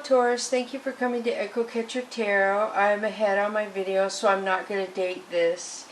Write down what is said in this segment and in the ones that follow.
Taurus, thank you for coming to Echo Catcher Tarot. I'm ahead on my video, so I'm not going to date this.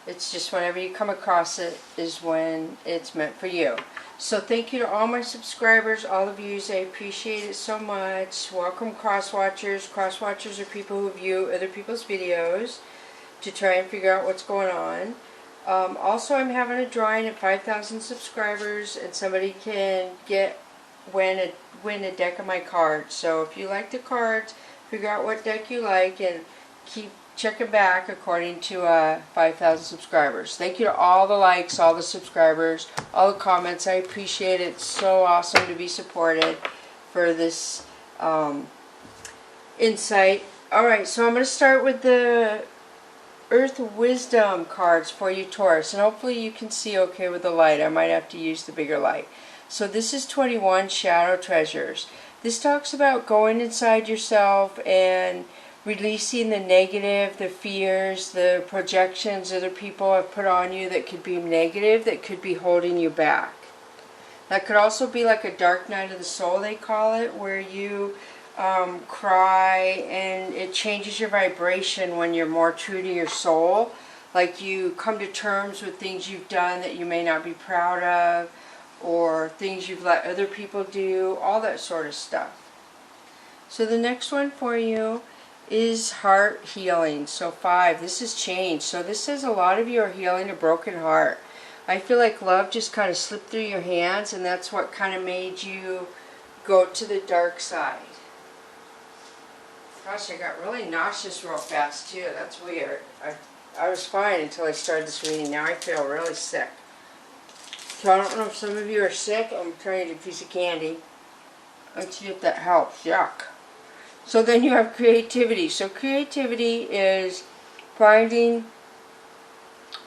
It's just whenever you come across it is when it's meant for you. So thank you to all my subscribers, all of you. I appreciate it so much. Welcome cross-watchers. Cross-watchers are people who view other people's videos to try and figure out what's going on. Also, I'm having a drawing at 5,000 subscribers, and somebody can win a deck of my cards. So if you like the cards, figure out what deck you like and keep checking back according to 5,000 subscribers. Thank you to all the likes, all the subscribers, all the comments. I appreciate it. It's so awesome to be supported for this insight. Alright, so I'm going to start with the Earth Wisdom cards for you, Taurus, and hopefully you can see okay with the light. I might have to use the bigger light. So this is 21, Shadow Treasures. This talks about going inside yourself and releasing the negative, the fears, the projections other people have put on you that could be negative, that could be holding you back. That could also be like a dark night of the soul, they call it, where you cry and it changes your vibration when you're more true to your soul. Like you come to terms with things you've done that you may not be proud of, or things you've let other people do, all that sort of stuff. So the next one for you is heart healing. So 5, this is change. So this says a lot of you are healing a broken heart. I feel like love just kind of slipped through your hands, and that's what kind of made you go to the dark side. Gosh, I got really nauseous real fast too. That's weird. I was fine until I started this reading. Now I feel really sick. So I don't know if some of you are sick. I'm trying to eat a piece of candy. Let's see if that helps. Yuck. So then you have creativity. So creativity is finding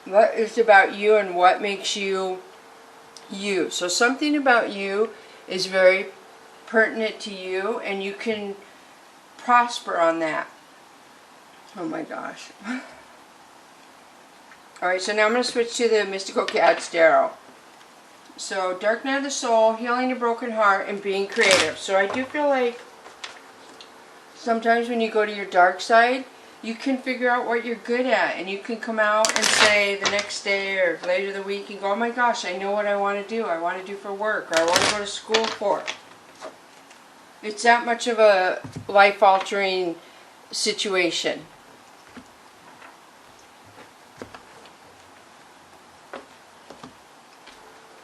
what is about you and what makes you you. So something about you is very pertinent to you, and you can prosper on that. Oh my gosh. Alright, so now I'm going to switch to the Mystical Cat's Tarot. So, Dark Night of the Soul, healing a broken heart, and being creative. So I do feel like sometimes when you go to your dark side, you can figure out what you're good at, and you can come out and say the next day or later the week and go, oh my gosh, I know what I want to do. I want to do for work, or I want to go to school for. It's that much of a life-altering situation.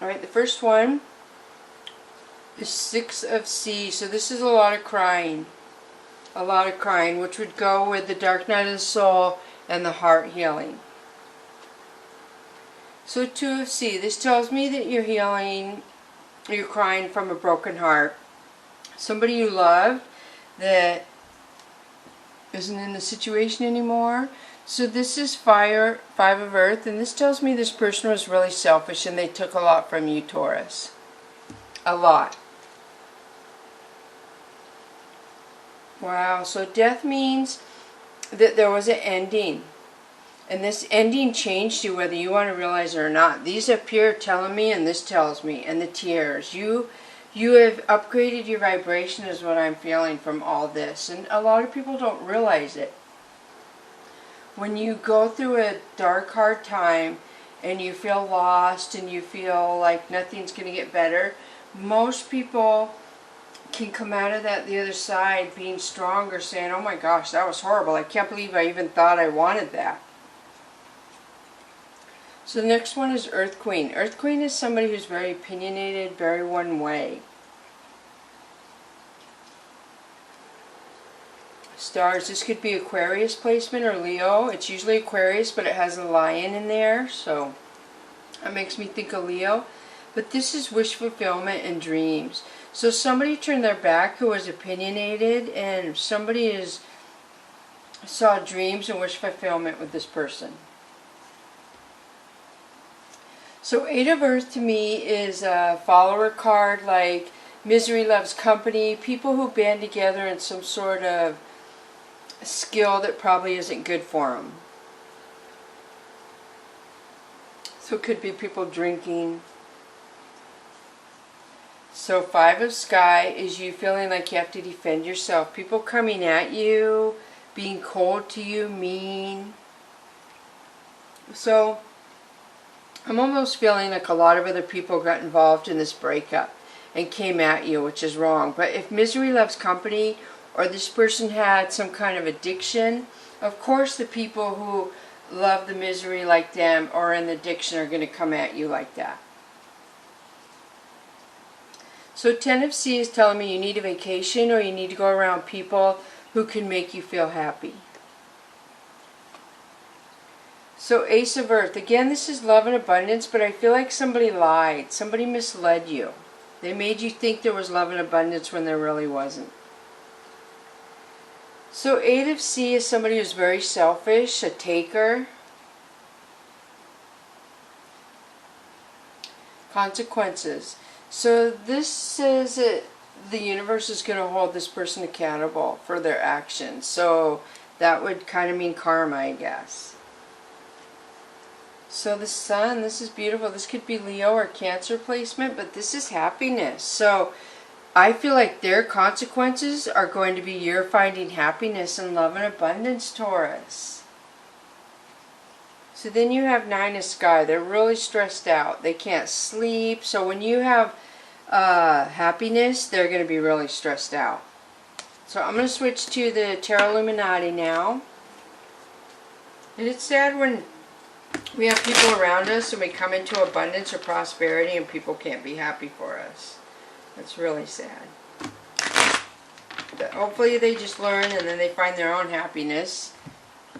Alright, the first one is 6 of Sea. So this is a lot of crying. A lot of crying, which would go with the Dark Night of the Soul and the heart healing. So 2 of Sea. This tells me that you're healing, you're crying from a broken heart. Somebody you love that isn't in the situation anymore. So this is Fire, 5 of Earth, and this tells me this person was really selfish and they took a lot from you, Taurus. A lot. Wow, so death means that there was an ending. And this ending changed you whether you want to realize it or not. These up here telling me, and this tells me, and the tears. You have upgraded your vibration is what I'm feeling from all this. And a lot of people don't realize it. When you go through a dark, hard time and you feel lost and you feel like nothing's going to get better, most people can come out of that the other side being stronger, saying, oh my gosh, that was horrible. I can't believe I even thought I wanted that. So the next one is Earth Queen. Earth Queen is somebody who's very opinionated, very one way. Stars, this could be Aquarius placement or Leo. It's usually Aquarius, but it has a lion in there, so that makes me think of Leo. But this is wish fulfillment and dreams. So somebody turned their back who was opinionated, and somebody saw dreams and wish fulfillment with this person. So 8 of Earth to me is a follower card, like misery loves company, people who band together in some sort of skill that probably isn't good for them. So it could be people drinking. So 5 of Sky is you feeling like you have to defend yourself. People coming at you, being cold to you, mean. So I'm almost feeling like a lot of other people got involved in this breakup and came at you, which is wrong. But if misery loves company, or this person had some kind of addiction, of course the people who love the misery like them or in the addiction are going to come at you like that. So 10 of C is telling me you need a vacation, or you need to go around people who can make you feel happy. So Ace of Earth, again, this is love and abundance, but I feel like somebody lied. Somebody misled you. They made you think there was love and abundance when there really wasn't. So 8 of C is somebody who's very selfish, a taker. Consequences. So this says that the universe is going to hold this person accountable for their actions. So that would kind of mean karma, I guess. So the Sun, this is beautiful. This could be Leo or Cancer placement, but this is happiness. So I feel like their consequences are going to be you're finding happiness and love and abundance, Taurus. So then you have 9 of Sky. They're really stressed out. They can't sleep. So when you have happiness, they're going to be really stressed out. So I'm going to switch to the Tarot Illuminati now. And it's sad when we have people around us and we come into abundance or prosperity and people can't be happy for us. That's really sad. But hopefully they just learn and then they find their own happiness.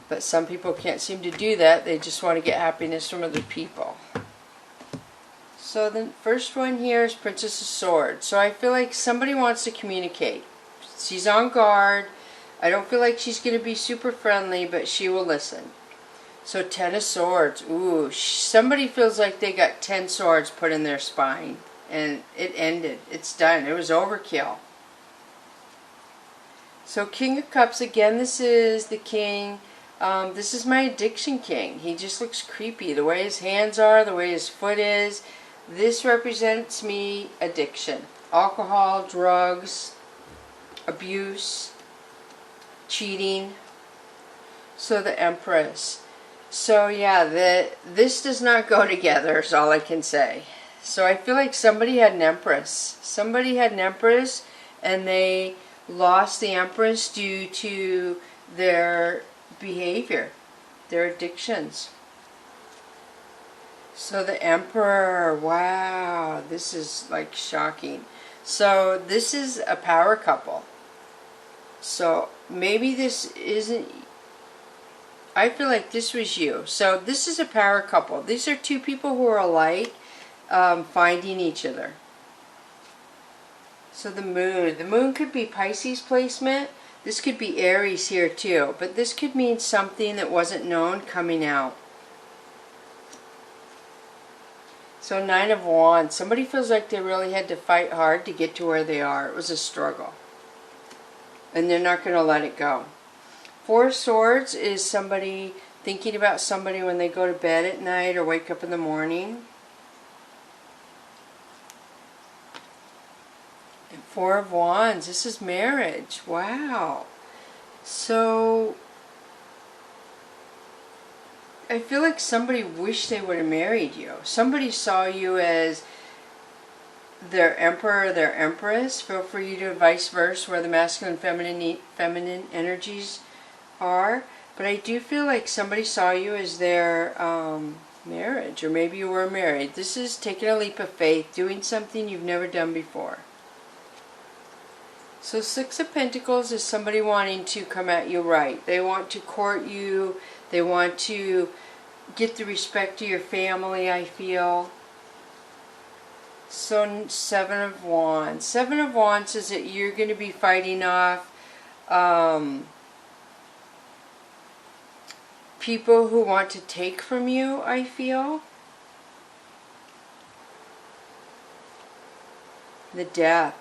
But some people can't seem to do that. They just want to get happiness from other people. So the first one here is Princess of Swords. So I feel like somebody wants to communicate. She's on guard. I don't feel like she's going to be super friendly, but she will listen. So 10 of Swords. Ooh, somebody feels like they got 10 swords put in their spine. And it ended. It's done. It was overkill. So King of Cups, again, this is the king. This is my addiction king. He just looks creepy. The way his hands are, the way his foot is. This represents me addiction. Alcohol, drugs, abuse, cheating. So the Empress. So yeah, this does not go together is all I can say. So I feel like somebody had an Empress. Somebody had an Empress and they lost the Empress due to their behavior, their addictions. So the Emperor, wow, this is like shocking. So this is a power couple. So maybe this isn't, I feel like this was you. So this is a power couple. These are two people who are alike, finding each other. So the moon could be Pisces placement. This could be Aries here too, but this could mean something that wasn't known coming out. So 9 of Wands. Somebody feels like they really had to fight hard to get to where they are. It was a struggle. And they're not going to let it go. 4 of Swords is somebody thinking about somebody when they go to bed at night or wake up in the morning. And 4 of Wands. This is marriage. Wow. So I feel like somebody wished they would have married you. Somebody saw you as their emperor, their empress. Feel free to vice versa, where the masculine and feminine energies are. But I do feel like somebody saw you as their marriage, or maybe you were married. This is taking a leap of faith, doing something you've never done before. So 6 of Pentacles is somebody wanting to come at you right. They want to court you. They want to get the respect of your family, I feel. So 7 of Wands. 7 of Wands is that you're going to be fighting off people who want to take from you, I feel. The Death.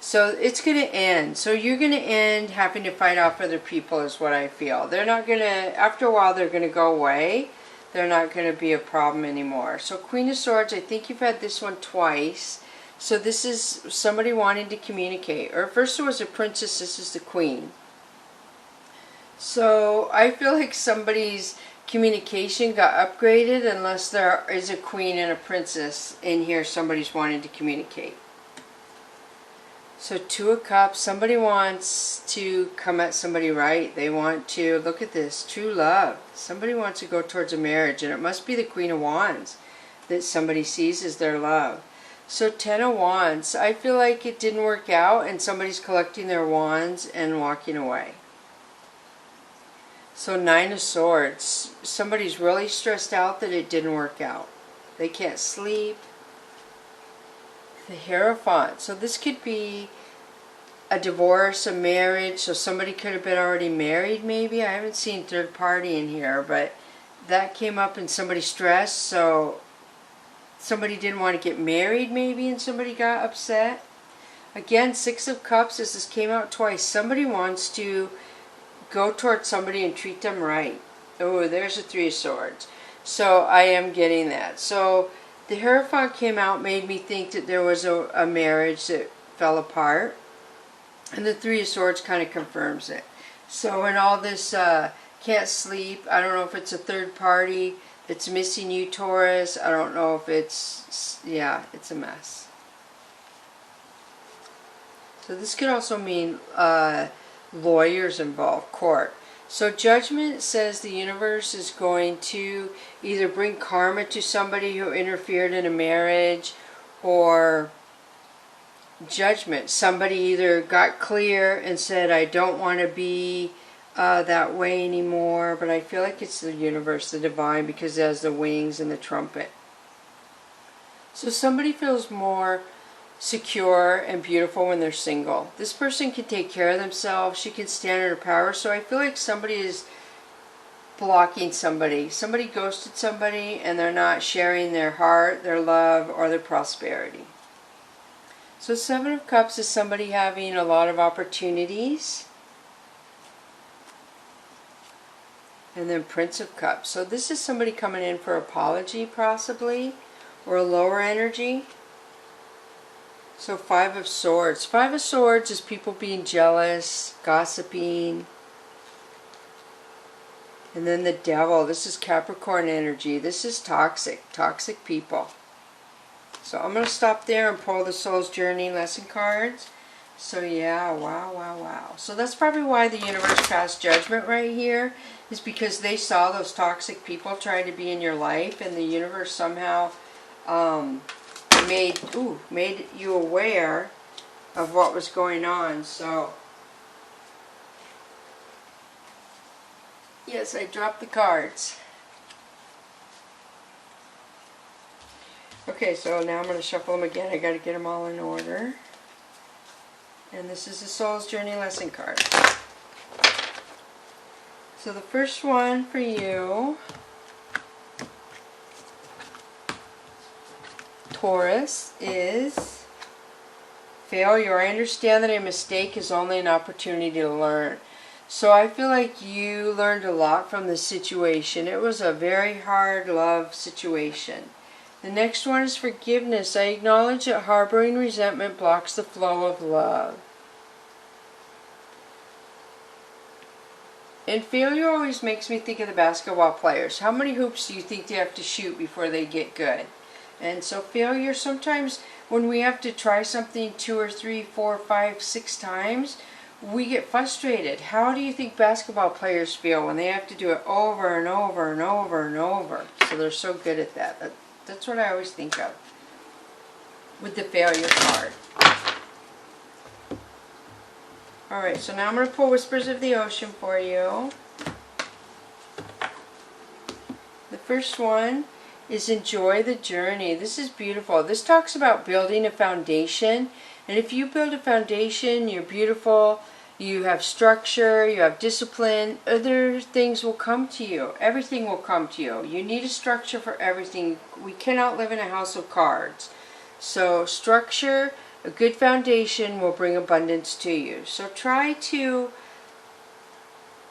So it's going to end. So you're going to end having to fight off other people is what I feel. They're not going to, after a while, they're going to go away. They're not going to be a problem anymore. So Queen of Swords, I think you've had this one twice. So this is somebody wanting to communicate. Or first it was a princess, this is the queen. So I feel like somebody's communication got upgraded unless there is a queen and a princess in here somebody's wanting to communicate. So Two of Cups, somebody wants to come at somebody right. They want to, look at this, true love. Somebody wants to go towards a marriage, and it must be the Queen of Wands that somebody sees as their love. So 10 of Wands, I feel like it didn't work out and somebody's collecting their wands and walking away. So 9 of Swords, somebody's really stressed out that it didn't work out. They can't sleep. The Hierophant, so this could be a divorce, a marriage, so somebody could have been already married maybe. I haven't seen third party in here, but that came up and somebody stressed, so somebody didn't want to get married maybe and somebody got upset. Again, 6 of Cups, this came out twice. Somebody wants to go towards somebody and treat them right. Oh, there's a 3 of Swords. So I am getting that. So the Hierophant came out, made me think that there was a marriage that fell apart. And the 3 of Swords kind of confirms it. So in all this can't sleep, I don't know if it's a third party that's missing you, Taurus. I don't know if it's, yeah, it's a mess. So this could also mean lawyers involved, court. So Judgment says the universe is going to either bring karma to somebody who interfered in a marriage, or judgment. Somebody either got clear and said, I don't want to be that way anymore, but I feel like it's the universe, the divine, because it has the wings and the trumpet. So somebody feels more secure and beautiful when they're single. This person can take care of themselves. She can stand under power. So I feel like somebody is blocking somebody. Somebody ghosted somebody and they're not sharing their heart, their love, or their prosperity. So 7 of Cups is somebody having a lot of opportunities. And then Prince of Cups. So this is somebody coming in for apology possibly, or a lower energy. So 5 of Swords. 5 of Swords is people being jealous, gossiping. And then the Devil. This is Capricorn energy. This is toxic people. So I'm going to stop there and pull the Soul's Journey lesson cards. So yeah, wow. So that's probably why the universe passed judgment right here, is because they saw those toxic people trying to be in your life, and the universe somehow made you aware of what was going on. So yes, I dropped the cards. Okay, so now I'm going to shuffle them again. I got to get them all in order. And this is the Soul's Journey lesson card. So the first one for you, Taurus, is failure. I understand that a mistake is only an opportunity to learn. So I feel like you learned a lot from this situation. It was a very hard love situation. The next one is forgiveness. I acknowledge that harboring resentment blocks the flow of love. And failure always makes me think of the basketball players. How many hoops do you think they have to shoot before they get good? And so failure, sometimes when we have to try something 2 or 3, 4, 5, 6 times, we get frustrated. How do you think basketball players feel when they have to do it over and over and over and over? So they're so good at that. That's what I always think of with the failure card. Alright, so now I'm going to pull Whispers of the Ocean for you. The first one is enjoy the journey. This is beautiful. This talks about building a foundation. And if you build a foundation, you're beautiful, you have structure, you have discipline, other things will come to you. Everything will come to you. You need a structure for everything. We cannot live in a house of cards. So structure, a good foundation will bring abundance to you. So try to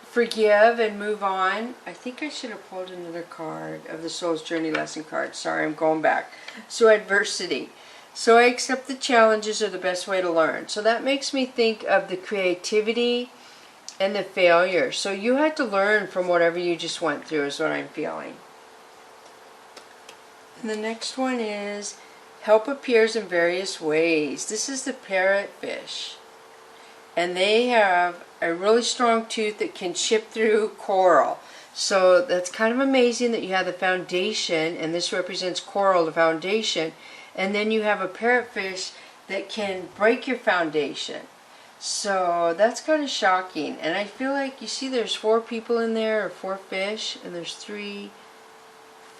forgive and move on. I think I should have pulled another card of the Soul's Journey lesson card. Sorry, I'm going back. So adversity. So I accept the challenges are the best way to learn. So that makes me think of the creativity and the failure. So you had to learn from whatever you just went through is what I'm feeling. And the next one is help appears in various ways. This is the parrotfish. And they have a really strong tooth that can chip through coral. So that's kind of amazing that you have the foundation, and this represents coral, the foundation, and then you have a parrotfish that can break your foundation. So that's kind of shocking. And I feel like, you see there's 4 people in there, or 4 fish, and there's 3,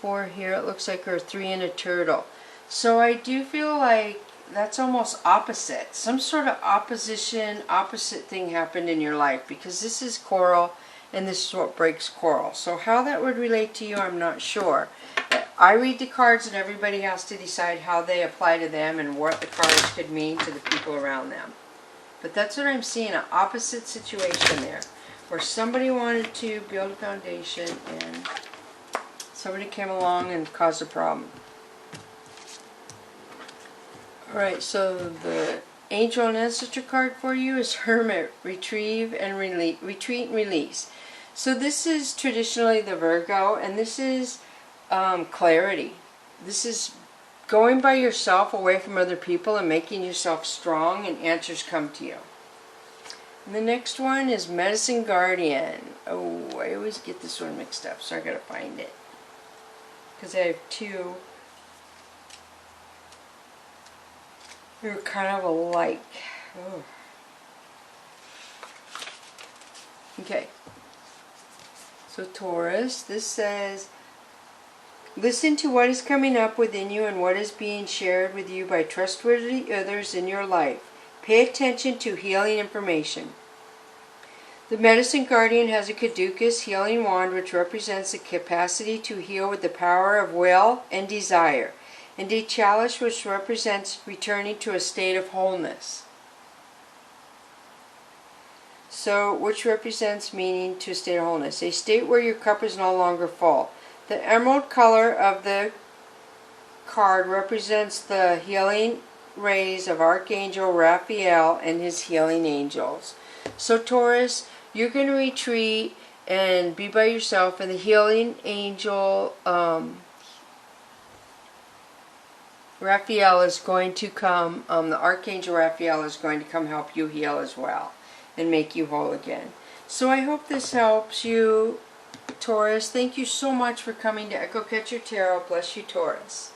4 here, it looks like, or 3 in a turtle. So I do feel like that's almost opposite. Some sort of opposite thing happened in your life, because this is coral and this is what breaks coral. So how that would relate to you, I'm not sure. I read the cards and everybody has to decide how they apply to them and what the cards could mean to the people around them. But that's what I'm seeing, an opposite situation there, where somebody wanted to build a foundation and somebody came along and caused a problem. Alright, so the angel and ancestor card for you is Hermit, retreat and release. So this is traditionally the Virgo, and this is clarity. This is going by yourself, away from other people, and making yourself strong, and answers come to you. And the next one is Medicine Guardian. Oh, I always get this one mixed up, so I gotta find it, because I have 2. They're kind of alike. Oh. Okay. So Taurus, this says, listen to what is coming up within you and what is being shared with you by trustworthy others in your life. Pay attention to healing information. The Medicine Guardian has a caduceus healing wand, which represents the capacity to heal with the power of will and desire, and a chalice, which represents returning to a state of wholeness. So, which represents meaning to a state of wholeness, a state where your cup is no longer full. The emerald color of the card represents the healing rays of Archangel Raphael and his healing angels. So Taurus, you're going to retreat and be by yourself, and the healing angel Raphael is going to come, the Archangel Raphael is going to come help you heal as well and make you whole again. So I hope this helps you, Taurus. Thank you so much for coming to Echo Catcher Tarot. Bless you, Taurus.